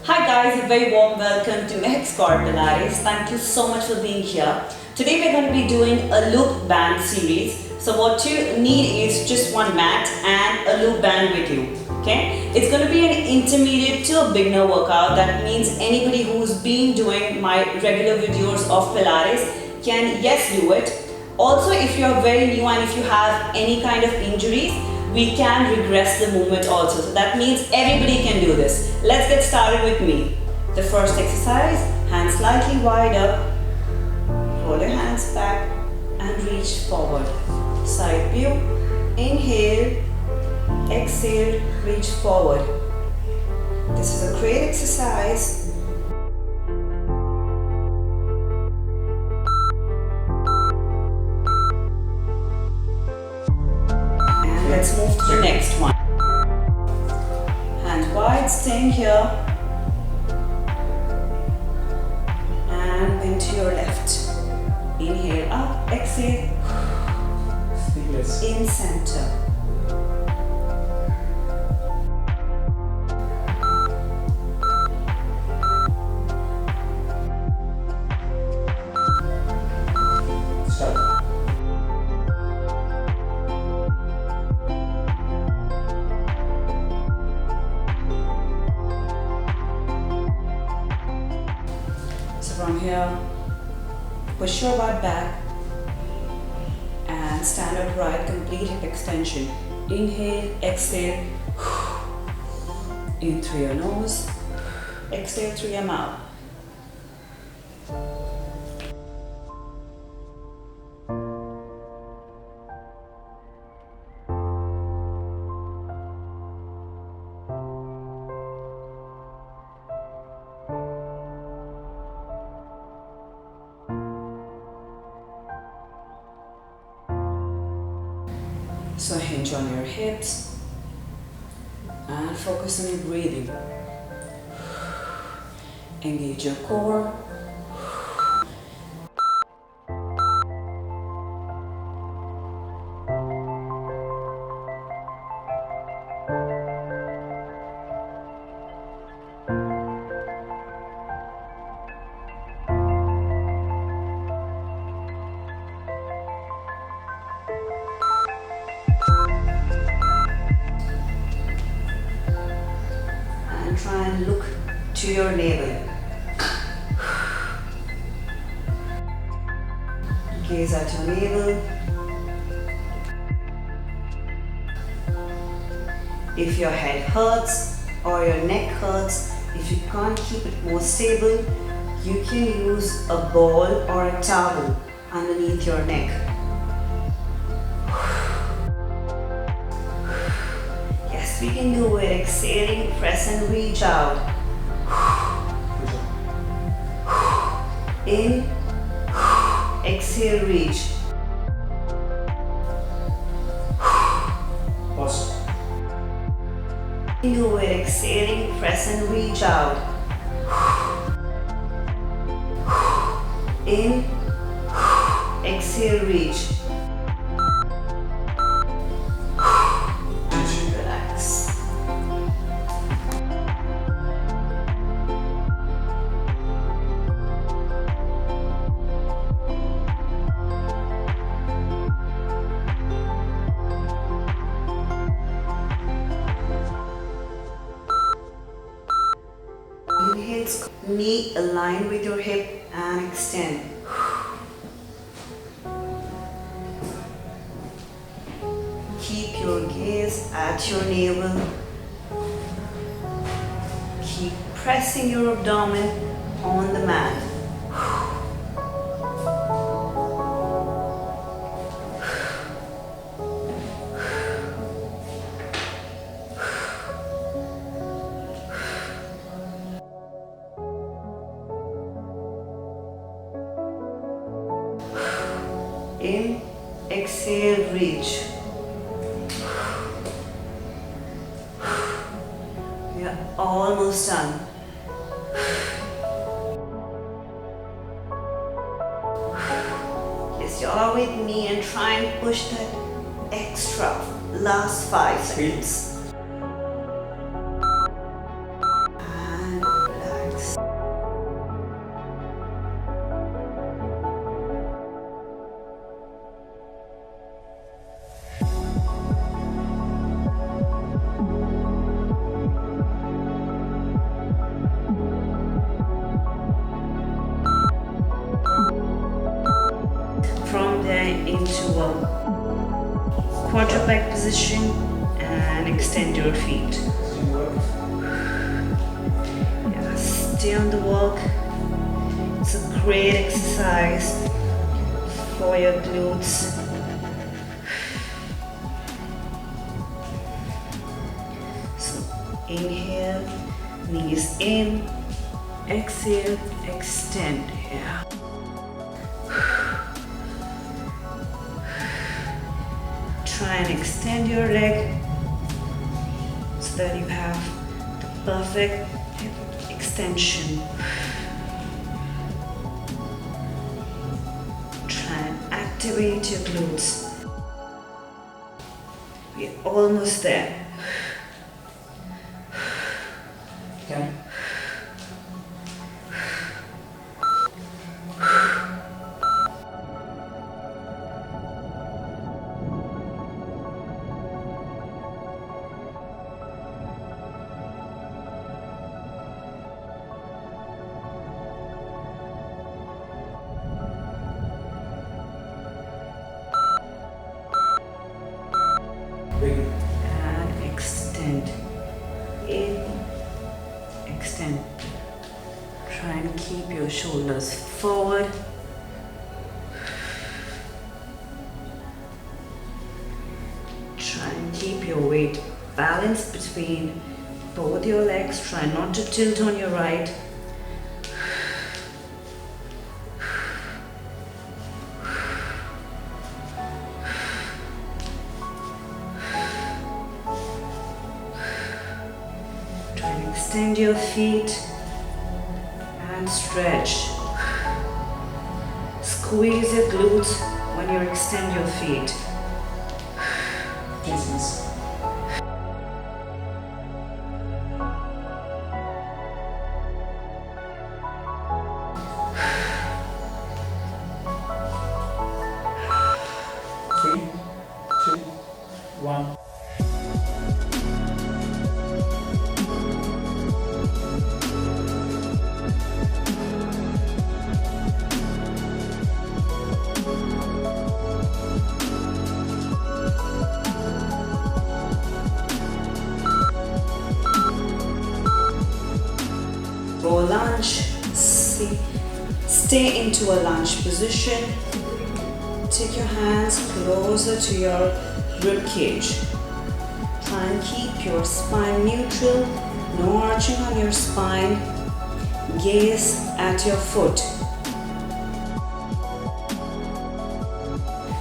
Hi guys, a very warm welcome to Maahek Pilates. Thank you so much for being here. Today we're going to be doing a loop band series. So what you need is just one mat and a loop band with you. Okay? It's going to be an intermediate to a beginner workout. That means anybody who's been doing my regular videos of Pilates can do it. Also, if you're very new and if you have any kind of injuries, we can regress the movement also. So that means everybody can do this. Let's get started with me. The first exercise, hands slightly wide up, roll your hands back and reach forward. Side view, inhale, exhale, reach forward. This is a great exercise. Let's move to the next one. Hand wide, staying here. And then to your left. Inhale up, exhale. In center. From here, push your butt back and stand upright, complete hip extension. Inhale, exhale, in through your nose, exhale through your mouth. So hinge on your hips and focus on your breathing. Engage your core. Try and look to your navel. Gaze at your navel. If your head hurts or your neck hurts, if you can't keep it more stable, you can use a ball or a towel underneath your neck. We can do it. Exhaling, press and reach out. In, exhale, reach. Pause. We can do it. Exhaling, press and reach out. In, exhale, reach. Inhale, knee aligned with your hip and extend. Keep your gaze at your navel. Keep pressing your abdomen on the mat. In, exhale, reach. We are almost done. Yes, you are with me and try and push that extra last 5 seconds. And quadruped position and extend your feet. Yeah, stay on the walk. It's a great exercise for your glutes. So inhale, knees in, exhale, extend. Yeah. Try and extend your leg so that you have the perfect hip extension. Try and activate your glutes. We're almost there. Okay. And extend. In, extend. Try and keep your shoulders forward. Try and keep your weight balanced between both your legs. Try not to tilt on your right. Try and extend your feet and stretch. Squeeze your glutes when you extend your feet. Jesus. Three, two, one. Go lunge. See. Stay into a lunge position. Take your hands closer to your rib cage. Try and keep your spine neutral. No arching on your spine. Gaze at your foot.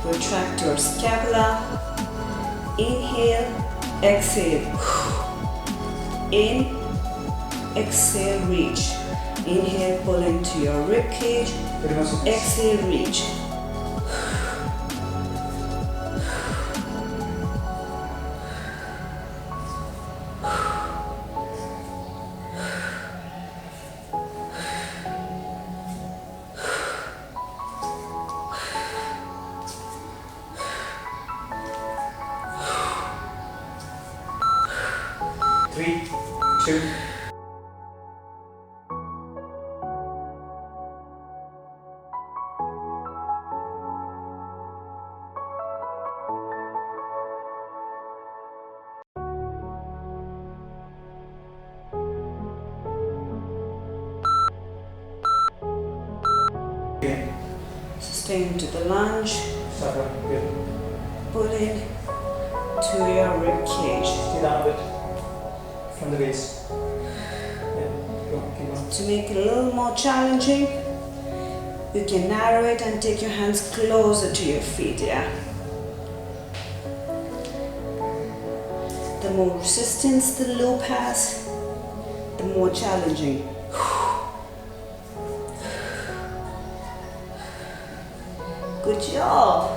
Retract your scapula. Inhale, exhale. In, exhale, reach. Inhale, pull into your rib cage. Exhale, reach. Three, two. Okay. Stay into the lunge. Stop it. Good. Pull in to your rib cage. Stay down a bit. From the base. Yeah. Go. Keep on. To make it a little more challenging, you can narrow it and take your hands closer to your feet, yeah? The more resistance the loop has, the more challenging. Good job.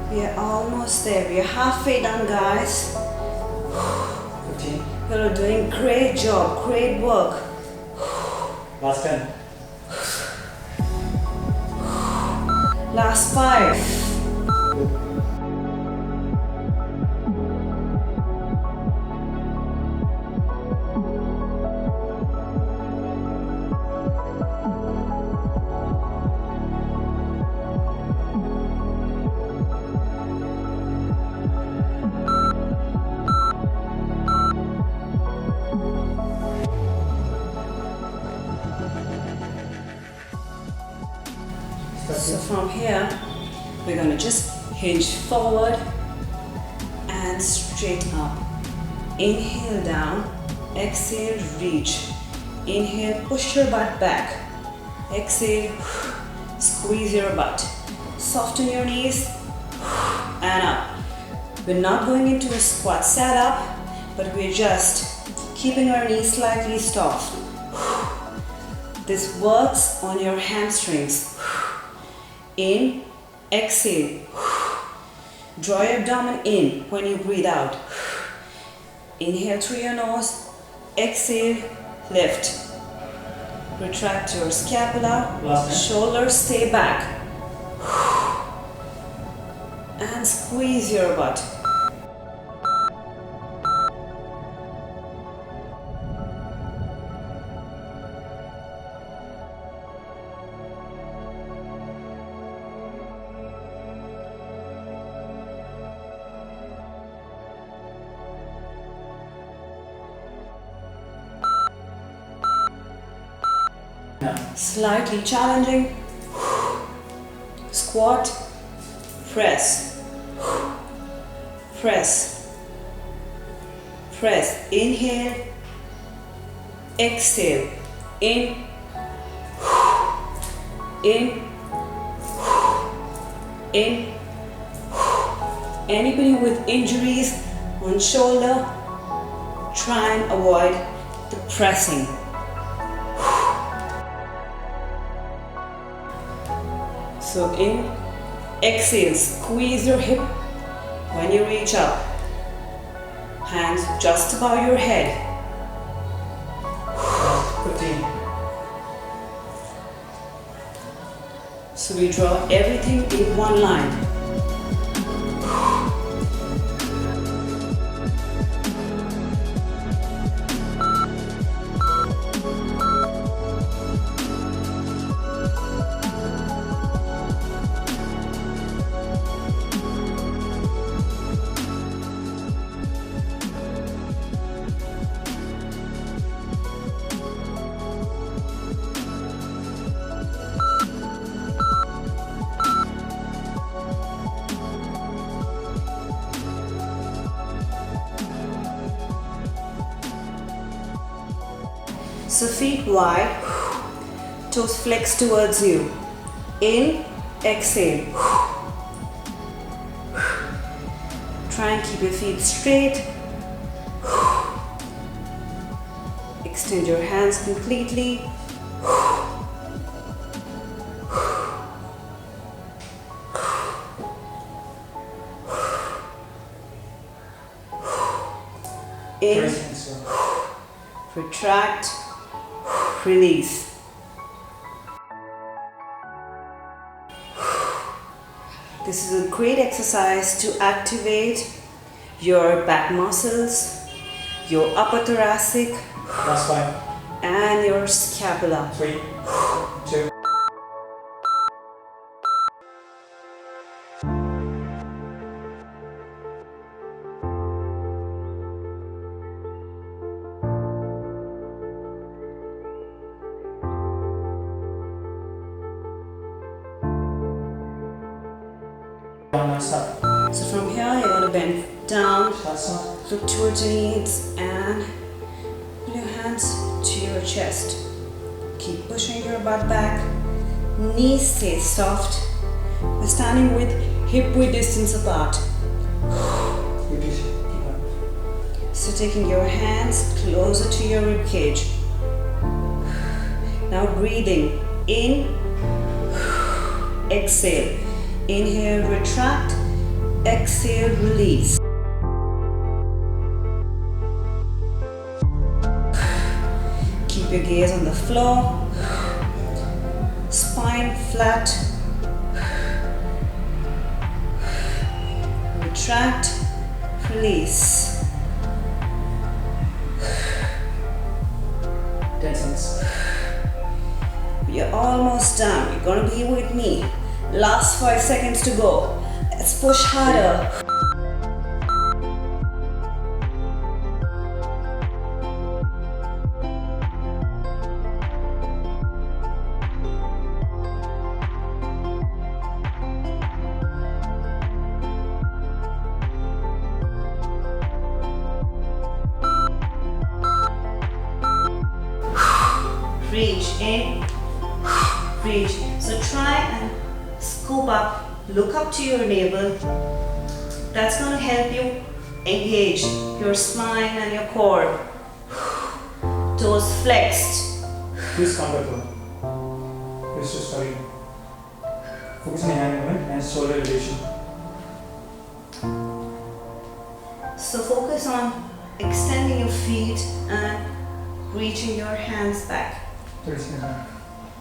We are almost there. We are halfway done, guys. 15. You're doing great job, great work. Last 10. Last 5. Good. So from here, we're going to just hinge forward and straight up. Inhale down, exhale, reach. Inhale, push your butt back. Exhale, squeeze your butt. Soften your knees and up. We're not going into a squat setup, but we're just keeping our knees slightly soft. This works on your hamstrings. In, exhale. Draw your abdomen in when you breathe out. Inhale through your nose, exhale, lift. Retract your scapula, shoulders stay back. And squeeze your butt. Slightly challenging. Squat, press, press, press. Inhale, exhale, in, in, in. Anybody with injuries on shoulder, try and avoid the pressing. So in, exhale, squeeze your hip when you reach up. Hands just above your head. 15. So we draw everything in one line. So feet wide, toes flex towards you. In, exhale. Try and keep your feet straight. Extend your hands completely. In, retract, release. This is a great exercise to activate your back muscles, your upper thoracic, Last 5. and your scapula. 3, 2. Stop. So from here you're going to bend down, Stop. look towards your knees and pull your hands to your chest. Keep pushing your butt back, knees stay soft. We're standing with hip width distance apart. Repeat. Keep on. So taking your hands closer to your rib cage. Now breathing in, exhale. Inhale, retract, exhale, release. Keep your gaze on the floor, spine flat. Retract, release. 10 seconds. You're almost done. You're gonna be with me. Last 5 seconds to go. Let's push harder. reach in, reach. So try and scoop up, look up to your navel. That's going to help you engage your spine and your core. Toes flexed. Please count that one. Please just study. Focus on hand movement and shoulder elevation. So focus on extending your feet and reaching your hands back. 30 seconds.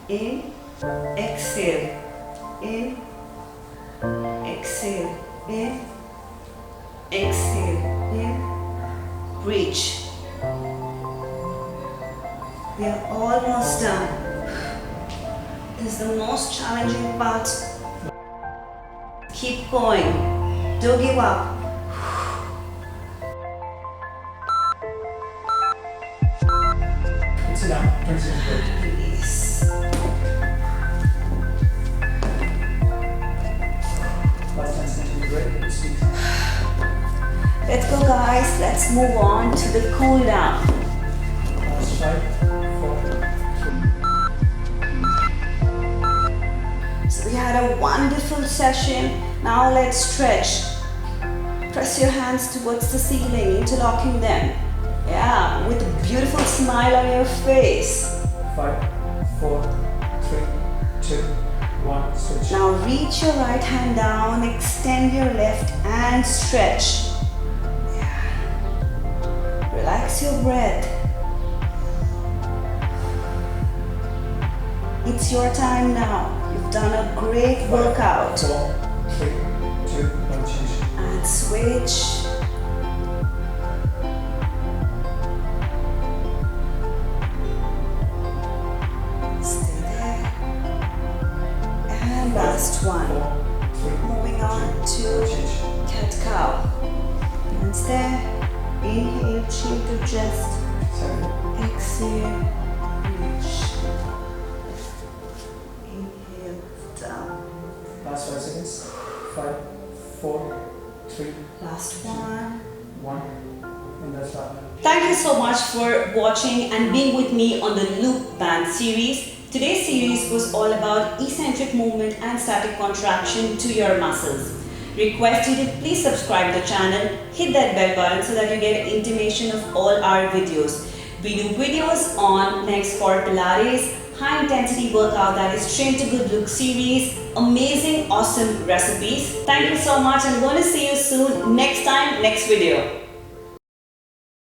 In, exhale. In, exhale. In, exhale. In, reach. We are almost done. This is the most challenging part. Keep going. Don't give up. Sit down. 20 seconds break. Release. Last 10 seconds break. Speak. Let's go, guys. Let's move on to the cool down. Last 5, 4, 3. So we had a wonderful session. Now let's stretch. Press your hands towards the ceiling, interlocking them. Yeah, with a beautiful smile on your face. 5, 4, 3, 2, 1. Switch. Now reach your right hand down, extend your left and stretch. Yeah. Relax your breath. It's your time now. You've done a great workout. 4, 3, 2, 1. Change. And switch. Stay there. And last one. 4, 3, Moving on to change. cat-cow. Hands there. Inhale, chin to chest. 7, Exhale, reach. Inhale, down. last 5 seconds. 5, 4, 3, Last one. 1. And that's that. Thank you so much for watching and being with me on the loop band series. Today's series was all about eccentric movement and static contraction to your muscles. Request you to please subscribe the channel, hit that bell button so that you get intimation of all our videos. We do videos on next for Pilates, high intensity workout that is trained to good look series, amazing awesome recipes. Thank you so much. I'm going to see you soon next time, next video.